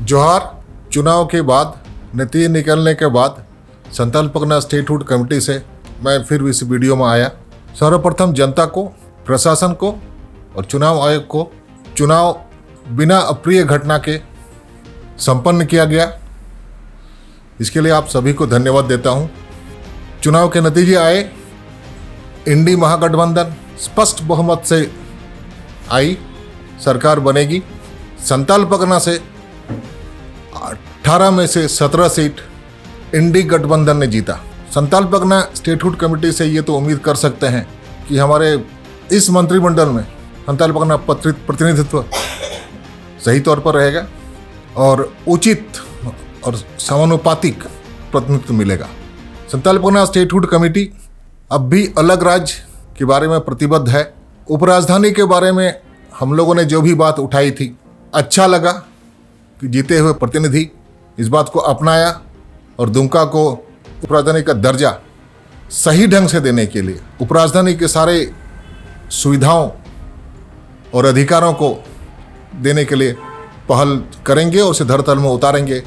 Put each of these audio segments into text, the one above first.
जोहार। चुनाव के बाद नतीजे निकलने के बाद संथाल परगना स्टेटहुड कमेटी से मैं फिर इस वीडियो में आया। सर्वप्रथम जनता को, प्रशासन को और चुनाव आयोग को चुनाव बिना अप्रिय घटना के संपन्न किया गया, इसके लिए आप सभी को धन्यवाद देता हूं। चुनाव के नतीजे आए, इंडी महागठबंधन स्पष्ट बहुमत से आई, सरकार बनेगी। संथाल परगना से 18 में से 17 सीट इंडी गठबंधन ने जीता। संथाल परगना स्टेटहुड कमेटी से ये तो उम्मीद कर सकते हैं कि हमारे इस मंत्रिमंडल में संथाल परगना प्रतिनिधित्व सही तौर पर रहेगा और उचित और समानुपातिक प्रतिनिधित्व मिलेगा। संथाल परगना स्टेटहुड कमेटी अब भी अलग राज्य के बारे में प्रतिबद्ध है। उपराजधानी के बारे में हम लोगों ने जो भी बात उठाई थी, अच्छा लगा कि जीते हुए प्रतिनिधि इस बात को अपनाया और दुमका को उपराजधानी का दर्जा सही ढंग से देने के लिए, उपराजधानी के सारे सुविधाओं और अधिकारों को देने के लिए पहल करेंगे और उसे धरातल में उतारेंगे,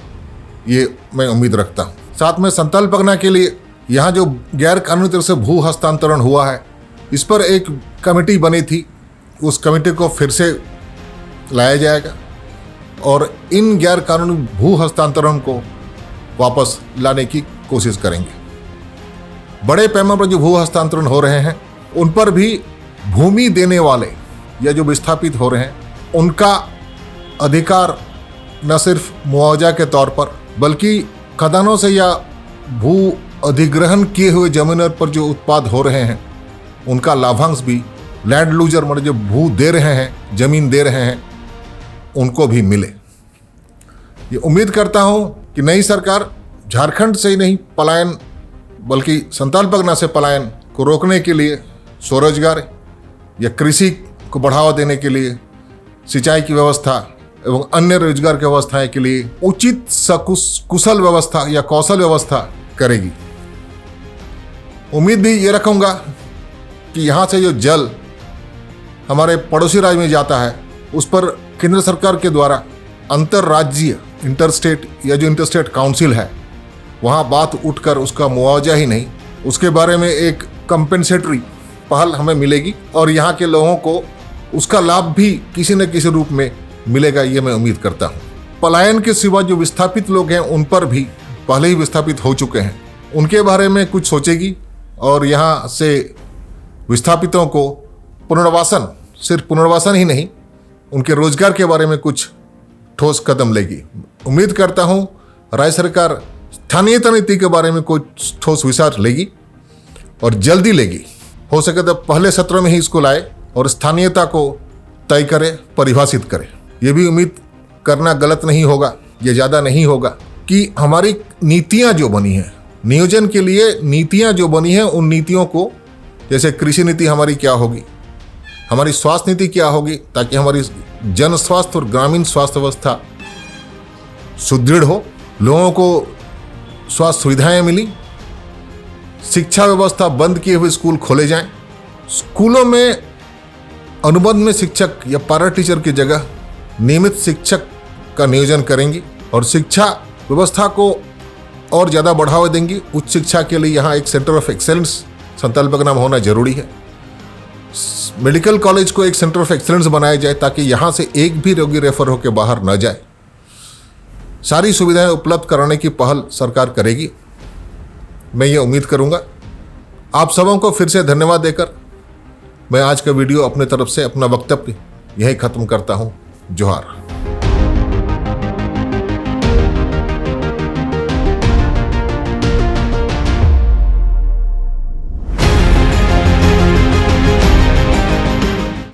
ये मैं उम्मीद रखता हूँ। साथ में संथाल परगना के लिए यहाँ जो गैर कानूनी तरह से भू हस्तांतरण हुआ है, इस पर एक कमेटी बनी थी, उस कमेटी को फिर से लाया जाएगा और इन गैर कानूनी भू हस्तांतरण को वापस लाने की कोशिश करेंगे। बड़े पैमाने पर जो भू हस्तांतरण हो रहे हैं, उन पर भी भूमि देने वाले या जो विस्थापित हो रहे हैं, उनका अधिकार न सिर्फ मुआवजा के तौर पर, बल्कि खदानों से या भू अधिग्रहण किए हुए जमीनों पर जो उत्पाद हो रहे हैं, उनका लाभांश भी लैंड लूजर मतलब जो भू दे रहे हैं, जमीन दे रहे हैं, उनको भी मिले। ये उम्मीद करता हूं कि नई सरकार झारखंड से ही नहीं पलायन बल्कि संथाल परगना से पलायन को रोकने के लिए स्वरोजगार या कृषि को बढ़ावा देने के लिए सिंचाई की व्यवस्था एवं अन्य रोजगार की व्यवस्थाएं के लिए उचित कुशल व्यवस्था या कौशल व्यवस्था करेगी। उम्मीद भी ये रखूंगा कि यहाँ से जो जल हमारे पड़ोसी राज्य में जाता है, उस पर केंद्र सरकार के द्वारा अंतर्राज्यीय इंटरस्टेट या जो इंटरस्टेट काउंसिल है, वहाँ बात उठकर उसका मुआवजा ही नहीं, उसके बारे में एक कंपेंसेटरी पहल हमें मिलेगी और यहाँ के लोगों को उसका लाभ भी किसी न किसी रूप में मिलेगा, ये मैं उम्मीद करता हूँ। पलायन के सिवा जो विस्थापित लोग हैं, उन पर भी पहले ही विस्थापित हो चुके हैं, उनके बारे में कुछ सोचेगी और यहाँ से विस्थापितों को पुनर्वासन, सिर्फ पुनर्वासन ही नहीं, उनके रोजगार के बारे में कुछ ठोस कदम लेगी। उम्मीद करता हूँ राज्य सरकार स्थानीयता नीति के बारे में कुछ ठोस विचार लेगी और जल्दी लेगी। हो सके तो पहले सत्र में ही इसको लाए और स्थानीयता को तय करे, परिभाषित करे। ये भी उम्मीद करना गलत नहीं होगा, ये ज़्यादा नहीं होगा कि हमारी नीतियाँ जो बनी हैं, नियोजन के लिए नीतियाँ जो बनी हैं, उन नीतियों को, जैसे कृषि नीति हमारी क्या होगी, हमारी स्वास्थ्य नीति क्या होगी, ताकि हमारी जन स्वास्थ्य और ग्रामीण स्वास्थ्य व्यवस्था सुदृढ़ हो, लोगों को स्वास्थ्य सुविधाएं मिली, शिक्षा व्यवस्था बंद किए हुए स्कूल खोले जाएं, स्कूलों में अनुबंध में शिक्षक या पैरा टीचर की जगह नियमित शिक्षक का नियोजन करेंगी और शिक्षा व्यवस्था को और ज़्यादा बढ़ावा देंगी। उच्च शिक्षा के लिए यहाँ एक centre of excellence Santhal Pargana में होना जरूरी है। मेडिकल कॉलेज को एक सेंटर ऑफ एक्सेलेंस बनाया जाए ताकि यहाँ से एक भी रोगी रेफर होकर बाहर न जाए। सारी सुविधाएं उपलब्ध कराने की पहल सरकार करेगी, मैं ये उम्मीद करूँगा। आप सबों को फिर से धन्यवाद देकर मैं आज का वीडियो अपने तरफ से अपना वक्तव्य यहीं ख़त्म करता हूँ। जोहार।